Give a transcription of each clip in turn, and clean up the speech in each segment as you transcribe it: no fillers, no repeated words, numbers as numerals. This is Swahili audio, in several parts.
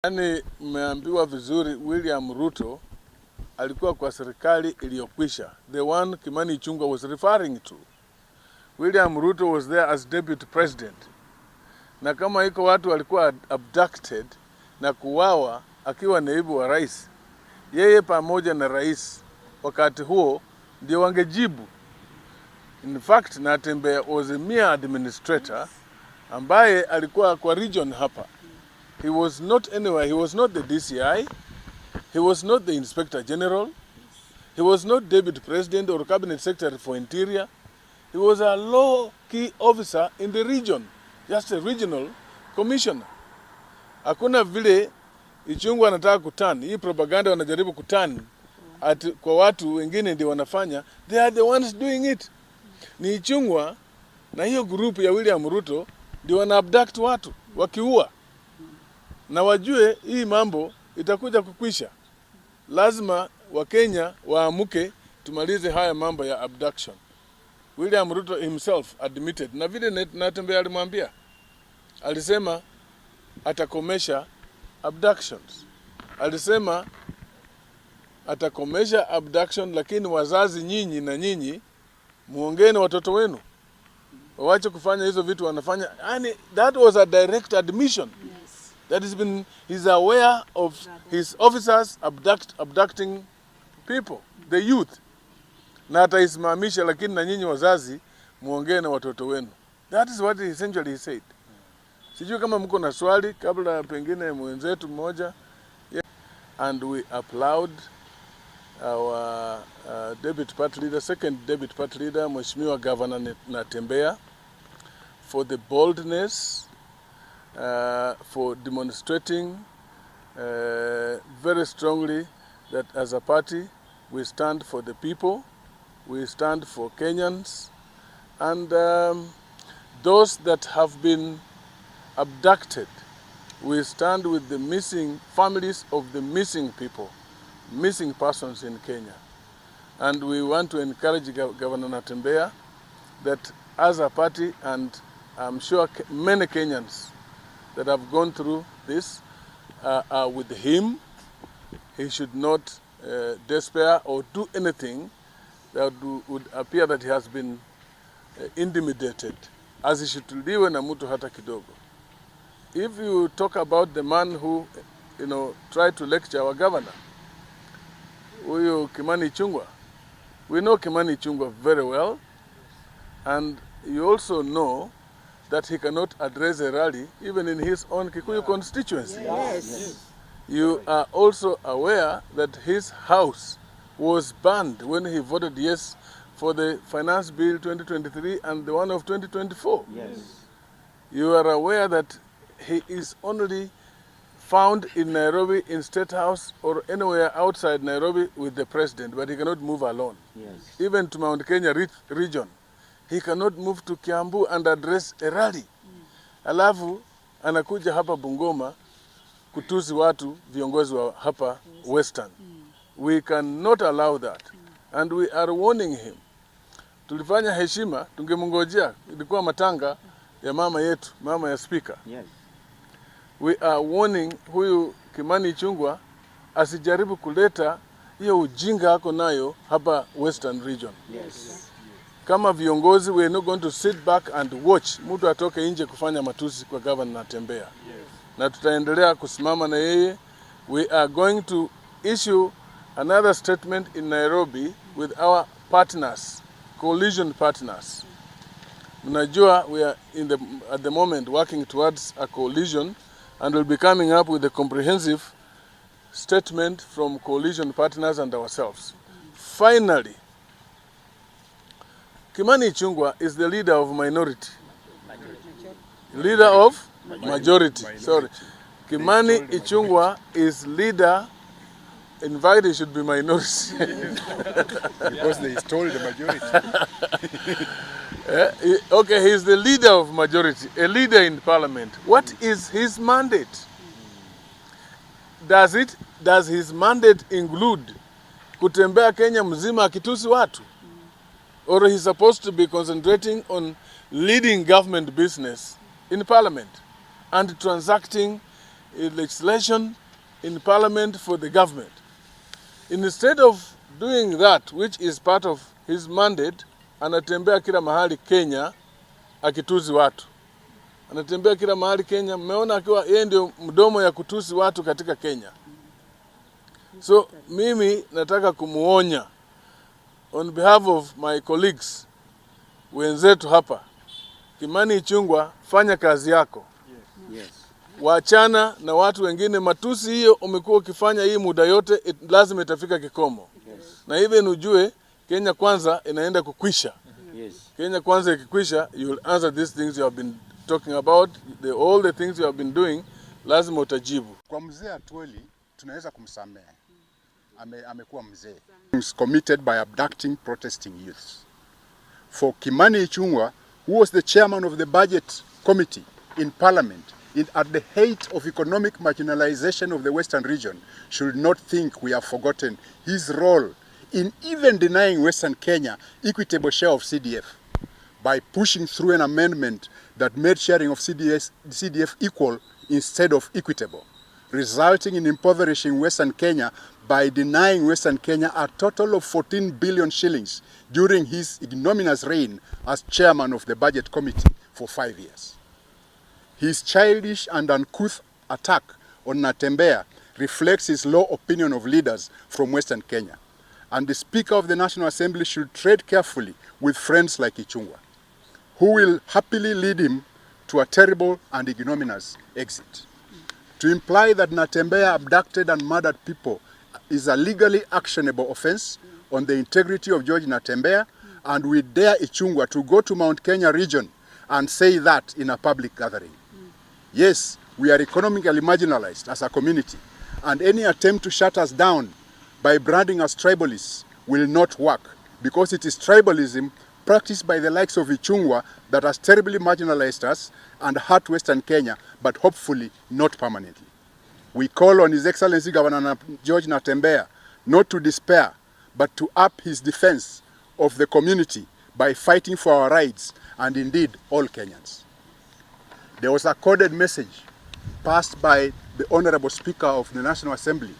Yani mmeambiwa vizuri, William Ruto alikuwa kwa serikali iliyokwisha. The one Kimani Ichung'wah was referring to. William Ruto was there as deputy president. Na kama iko watu walikuwa abducted na kuwawa akiwa naibu wa rais, yeye pamoja na rais wakati huo ndio wangejibu. In fact, Natembeya was a mere administrator ambaye alikuwa kwa region hapa. He was not anywhere. He was not the DCI. He was not the Inspector General. He was not Deputy President or Cabinet Secretary for Interior. He was a low-key officer in the region, just a regional commissioner. Hakuna vile Ichung'wah anataka kutani. Hii propaganda wanajaribu kutani kwa watu wengine ndio wanafanya. They are the ones doing it. Ni Ichung'wah na hiyo group ya William Ruto ndio wana abduct watu wakiua. Na wajue hii mambo itakuja kukwisha. Lazima Wakenya waamuke tumalize haya mambo ya abduction. William Ruto himself admitted, na vile Natembeya alimwambia, alisema atakomesha abductions. Alisema atakomesha abduction, lakini wazazi nyinyi na nyinyi muongeni watoto wenu waache kufanya hizo vitu wanafanya. Yani that was a direct admission. That he's aware of his officers abducting people, the youth. Na ataisimamisha, lakini na nyinyi wazazi muongee na watoto wenu. That is what he essentially said. Sijui kama mko na swali kabla pengine mwenzetu mmoja. And we applaud our deputy party leader, second deputy party leader, Mheshimiwa Governor Natembeya, for the boldness, for demonstrating very strongly that as a party we stand for the people, we stand for Kenyans, and those that have been abducted, we stand with the missing families of the missing people, missing persons in Kenya. And we want to encourage Governor Natembeya that as a party, and I'm sure many Kenyans that have gone through this are with him. He should not despair or do anything that would appear that he has been intimidated, as he should liwe na mtu hata kidogo. If you talk about the man who, tried to lecture our governor, huyu Kimani Ichung'wah, we know Kimani Ichung'wah very well, and you also know that he cannot address a rally even in his own Kikuyu constituency. Yes. You are also aware that his house was burned when he voted yes for the Finance Bill 2023 and the one of 2024. Yes. You are aware that he is only found in Nairobi in State House or anywhere outside Nairobi with the president, but he cannot move alone. Yes. Even to Mount Kenya region. He cannot move to Kiambu and address a rally. Alafu anakuja hapa Bungoma kutusi watu viongozi wa hapa Western. We cannot allow that. And we are warning him. Tulifanya heshima, tungemngojea, ilikuwa matanga ya mama yetu, mama ya speaker. Yes. We are warning huyu Kimani Ichung'wah asijaribu kuleta hiyo ujinga hako nayo hapa Western region. Yes. Kama viongozi, we are not going to sit back and watch mtu atoke nje kufanya matusi kwa Governor Natembeya. Yes. Na tutaendelea kusimama na yeye. We are going to issue another statement in Nairobi with our partners, coalition partners. Mnajua we are at the moment working towards a coalition, and we'll be coming up with a comprehensive statement from coalition partners and ourselves. Finally, Kimani Ichung'wah is the leader of minority. Leader of majority. Sorry. Kimani Ichung'wah is leader. In fact, he should be minority. Because they stole the majority. Okay, he is the leader of majority, a leader in parliament. What is his mandate? Does his mandate include kutembea Kenya mzima akitusi watu? Or he's supposed to be concentrating on leading government business in parliament and transacting legislation in parliament for the government. Instead of doing that, which is part of his mandate, anatembea kila mahali Kenya akitusi watu. Anatembea kila mahali Kenya, mmeona akiwa yeye ndio mdomo ya kutusi watu katika Kenya. So mimi nataka kumuonya on behalf of my colleagues wenzetu hapa, Kimani Ichung'wah, fanya kazi yako. Yes. Wachana na watu wengine. Matusi hiyo umekuwa ukifanya hii muda yote, lazima itafika kikomo. Yes. Na hivi nujue Kenya kwanza inaenda kukwisha. Yes. Kenya kwanza ikikwisha, you will answer these things you have been talking about, all the things you have been doing, lazima utajibu. Kwa mzee Atwoli tunaweza kumsamehe. Amekuwa mzee. Committed by abducting protesting youths. For Kimani Ichung'wah, who was the chairman of the budget committee in parliament, at the height of economic marginalization of the Western region, should not think we have forgotten his role in even denying Western Kenya equitable share of CDF by pushing through an amendment that made sharing of CDF equal instead of equitable, resulting in impoverishing Western Kenya by denying Western Kenya a total of 14 billion shillings during his ignominious reign as chairman of the budget committee for 5 years. His childish and uncouth attack on Natembeya reflects his low opinion of leaders from Western Kenya, and the Speaker of the National Assembly should tread carefully with friends like Ichung'wah, who will happily lead him to a terrible and ignominious exit. To imply that Natembeya abducted and murdered people is a legally actionable offense on the integrity of George Natembeya, and we dare Ichung'wah to go to Mount Kenya region and say that in a public gathering. Yes, we are economically marginalized as a community, and any attempt to shut us down by branding us tribalists will not work, because it is tribalism practiced by the likes of Ichung'wah that has terribly marginalized us and hurt Western Kenya, but hopefully not permanently. We call on His Excellency Governor George Natembeya not to despair, but to up his defense of the community by fighting for our rights and indeed all Kenyans. There was a coded message passed by the Honorable Speaker of the National Assembly,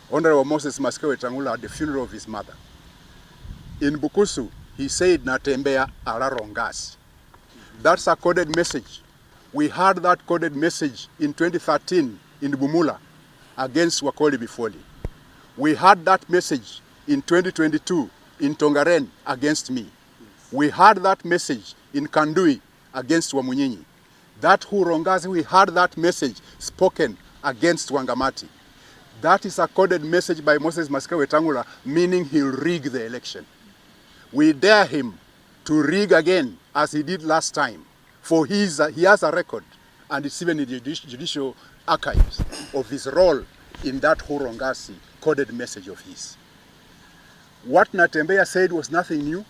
Honorable Moses Maskewe Tangula, at the funeral of his mother. In Bukusu, he said Natembeya ararongas. That's a coded message. We heard that coded message in 2013 in Bumula against Wakoli Bifoli. We heard that message in 2022 in Tongaren against me. We heard that message in Kandui against Wamunyinyi. That Hurongazi, we heard that message spoken against Wangamati. That is a coded message by Moses Maskewe Tangula, meaning he'll rig the election. We dare him to rig again as he did last time, for he has a record, and it's even in the judicial archives, of his role in that Hurongasi coded message of his. What Natembeya said was nothing new.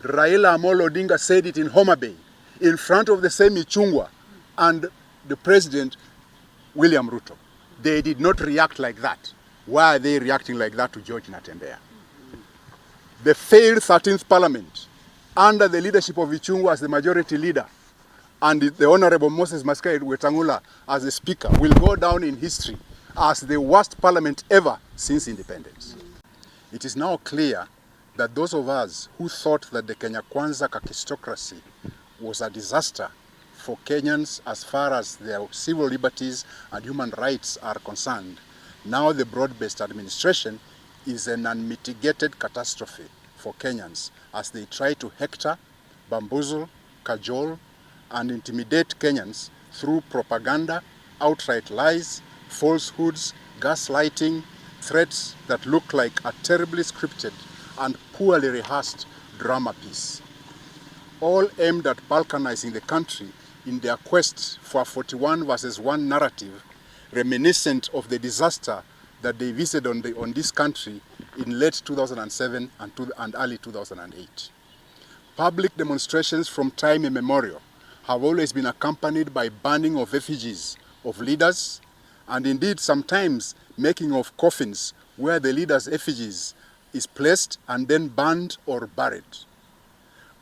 Raila Amolo Odinga said it in Homa Bay, in front of the same Ichung'wah and the President William Ruto. They did not react like that. Why are they reacting like that to George Natembeya? The failed 13th Parliament, under the leadership of Ichung'wah as the majority leader, and the Honorable Moses Maskewe Tangula as the Speaker, will go down in history as the worst parliament ever since independence. It is now clear that those of us who thought that the Kenya Kwanza kakistocracy was a disaster for Kenyans as far as their civil liberties and human rights are concerned, now the broad-based administration is an unmitigated catastrophe for Kenyans as they try to hector, bamboozle, cajole, and intimidate Kenyans through propaganda, outright lies, falsehoods, gaslighting, threats that look like a terribly scripted and poorly rehearsed drama piece, all aimed at balkanizing the country in their quest for a 41 versus 1 narrative reminiscent of the disaster that they visited on this country in late 2007 and early 2008. Public demonstrations from time immemorial have always been accompanied by burning of effigies of leaders, and indeed sometimes making of coffins where the leaders' effigies is placed and then burned or buried.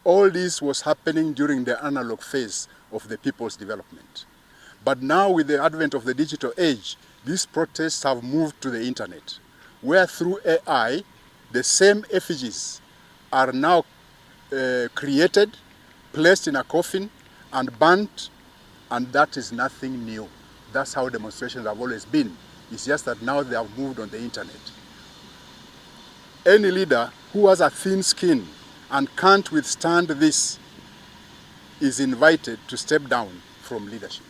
All this was happening during the analog phase of the people's development. But now with the advent of the digital age, these protests have moved to the internet, where through AI, the same effigies are now created, placed in a coffin, and burnt, and that is nothing new. That's how demonstrations have always been. It's just that now they have moved on the internet. Any leader who has a thin skin and can't withstand this is invited to step down from leadership.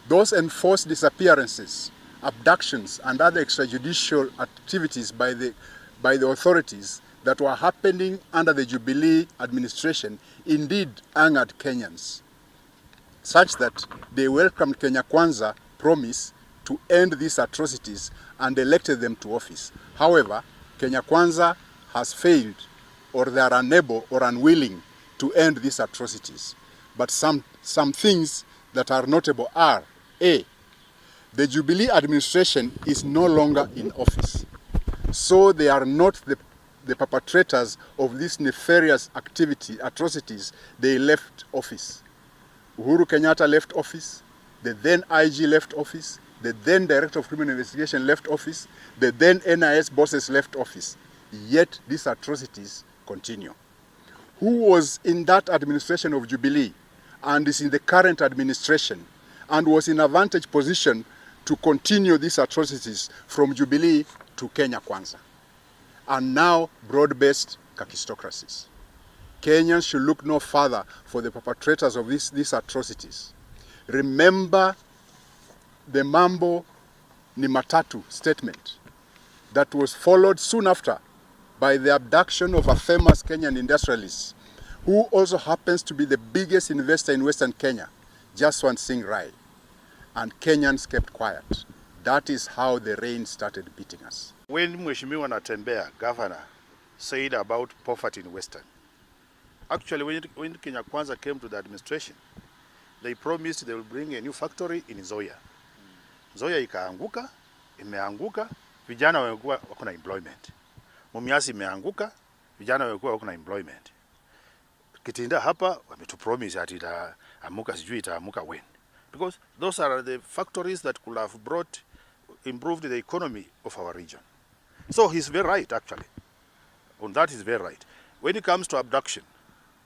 Those enforced disappearances, abductions, and other extrajudicial activities by the authorities that were happening under the Jubilee administration indeed angered Kenyans, such that they welcomed Kenya Kwanza promise to end these atrocities and elected them to office. However, Kenya Kwanza has failed, or they are unable or unwilling to end these atrocities. But some things that are notable are: A, the Jubilee administration is no longer in office. So they are not the perpetrators of these nefarious atrocities. They left office. Uhuru Kenyatta left office. The then IG left office. The then Director of Criminal Investigation left office. The then NIS bosses left office. Yet these atrocities continue. Who was in that administration of Jubilee and is in the current administration and was in a vantage position to continue these atrocities from Jubilee to Kenya Kwanza, and now broad-based kakistocracies? Kenyans should look no further for the perpetrators of these atrocities. Remember the Mambo ni Matatu statement that was followed soon after by the abduction of a famous Kenyan industrialist who also happens to be the biggest investor in Western Kenya, Jaswant Singh Rai. And Kenyans kept quiet. That is how the rain started beating us. When Mheshimiwa Natembeya, governor, said about poverty in Western, actually when Kenya Kwanza came to the administration, they promised they will bring a new factory in Nzoia. Nzoia ikaanguka, imeanguka, vijana wamekuwa wako na employment. Mumias imeanguka, vijana wamekuwa wako na employment. Kitinda hapa wametupromise ati itaamuka, sijui itaamuka when. Because those are the factories that could have improved the economy of our region. So he's very right, actually. On that he's very right. When it comes to abduction,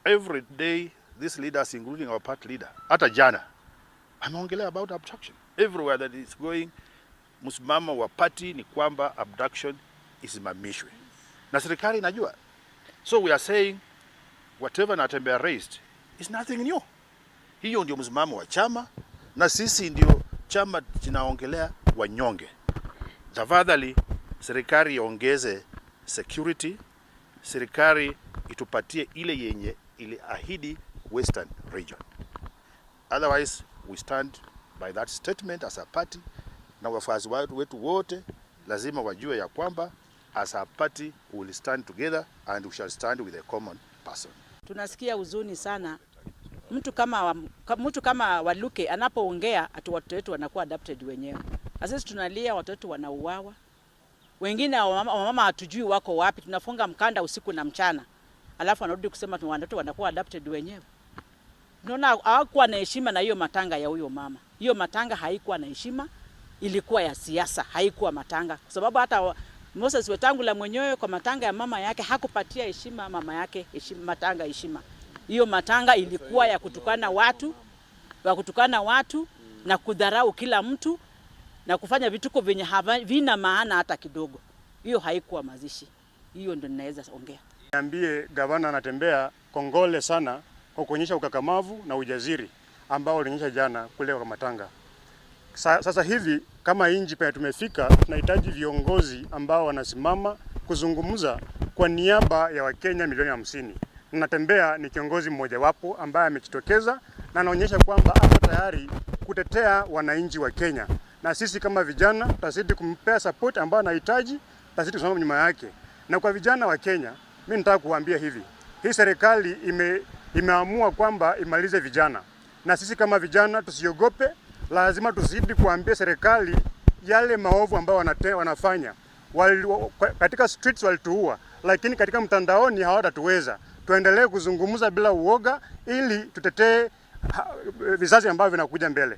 every day these leaders, including our party leader, hata jana, ameongelea about abduction. Everywhere that is going, msimamo wa party ni kwamba abduction isimamishwe. Na serikali inajua. So we are saying whatever Natembeya raised is nothing new. Hiyo ndio msimamo wa chama, na sisi ndio chama kinaongelea wanyonge. Tafadhali serikali iongeze security, serikali itupatie ile yenye iliahidi Western region. Otherwise we stand by that statement as a party, na wafuasi wetu wote lazima wajue ya kwamba as a party we will stand together and we shall stand with a common person. Tunasikia huzuni sana mtu kama Waluke anapoongea ati watoto wetu wanakuwa adopted wenyewe. Sasa tunalia watoto wanauawa. Wengine wamama hatujui wako wapi, tunafunga mkanda usiku na mchana. Alafu anarudi kusema watoto wanakuwa adopted wenyewe. Tunaona hawakuwa na heshima na hiyo matanga ya huyo mama. Hiyo matanga haikuwa na heshima, ilikuwa ya siasa, haikuwa matanga. Kwa sababu hata Moses Wetangula mwenyewe kwa matanga ya mama yake hakupatia heshima mama yake, matanga heshima. Hiyo matanga ilikuwa ya kutukana watu, na kudharau kila mtu na kufanya vituko vyenye havina maana hata kidogo. Hiyo haikuwa mazishi. Hiyo ndio ninaweza ongea. Niambie Governor Natembeya kongole sana kwa kuonyesha ukakamavu na ujasiri ambao alionyesha jana kule kwa matanga. Sasa hivi kama inji pale tumefika, tunahitaji viongozi ambao wanasimama kuzungumza kwa niaba ya Wakenya milioni 50. Natembeya ni kiongozi mmoja wapo ambaye amejitokeza na anaonyesha kwamba ako tayari kutetea wananchi wa Kenya. Na sisi kama vijana tutazidi kumpea support ambayo anahitaji, tutazidi kusimama nyuma yake. Na kwa vijana wa Kenya, mimi nataka kuambia hivi. Hii serikali imeamua kwamba imalize vijana. Na sisi kama vijana tusiogope, lazima tuzidi kuambia serikali yale maovu ambayo wanafanya. Katika streets walituua, lakini katika mtandaoni hawatatuweza. Tuendelee kuzungumza bila uoga ili tutetee vizazi ambavyo vinakuja mbele.